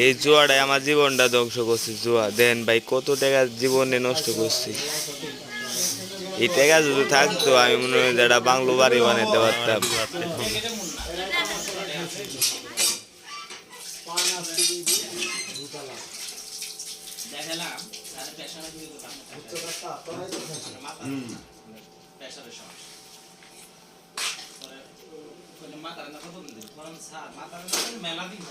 এই জুয়াটাই আমার জীবনটা ধ্বংস করছে। জুয়া দেন ভাই, কত টাকা জীবনে নষ্ট করছি। এই টাকা যদি থাকতো আমি মনে হয় একটা বাংলো বাড়ি বানাইতে পারতাম। মেলা দিন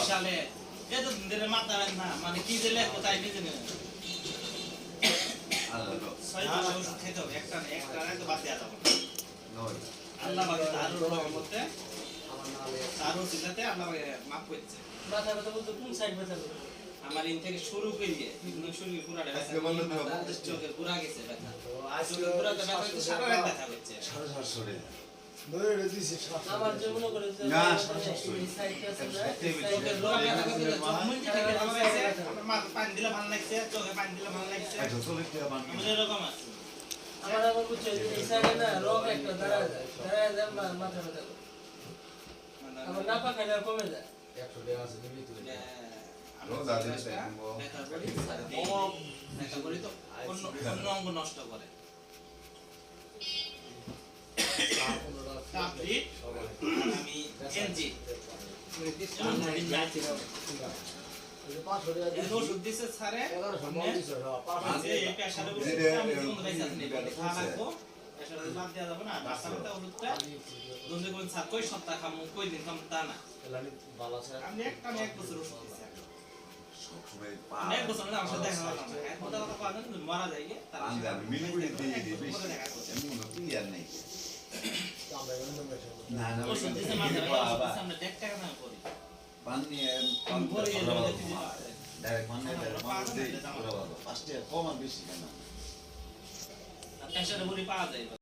সালে মানে কি যে লেখো তাই নিজে খেতে হবে একটা একটা বাদ দেওয়া যাবে আল্লাহ আরো চিন্তাতে আল্লাহ মাফ করছে মাথা ব্যথা বলতে কোন সাইড ব্যথা আমার ইন থেকে শুরু করিয়ে শুরু পুরাটা চোখের পুরা গেছে ব্যথা চোখের পুরাটা ব্যথা হচ্ছে সারা রাত ব্যথা হচ্ছে আমার যেমন করে না চোখের রোগ ব্যথা করতে মুন্টি থেকে আমার মাথা পানি দিলে ভালো লাগছে চোখে পানি দিলে ভালো লাগছে আমার এরকম আছে আমার আবার বুঝছো এই সাইডে না রোগ একটা দাঁড়ায় যায় মাথা ব্যথা করে আমার নাপা খাইলে কমে যায় 100 টাকা আছে ভিতরে অন্য অঙ্গ নষ্ট করে আমি এনজি ওষুধ দিছে স্যারে এই প্রেসারে বাদ দেওয়া যাবে না বাচ্চাটা ওষুধটা দুধে কোন স্যার কই সপ্তাহ খামু কই দিন খামু তা না আমি এক বছর ওষুধ দিছি এক বছর না আমার সাথে দেখা হলো না এক কথা কথা পাওয়া যায় মারা যায় তার আমি মিনিট দিয়ে দিই এমন কি আর নাই না না ওষুধ দিছে মাঝে সামনে দেখ টাকা না করি পানি ভরে ডাইরেক্ট মানে ফার্স্টে কম আর বেশি না প্রেসারে ভরি পাওয়া যায়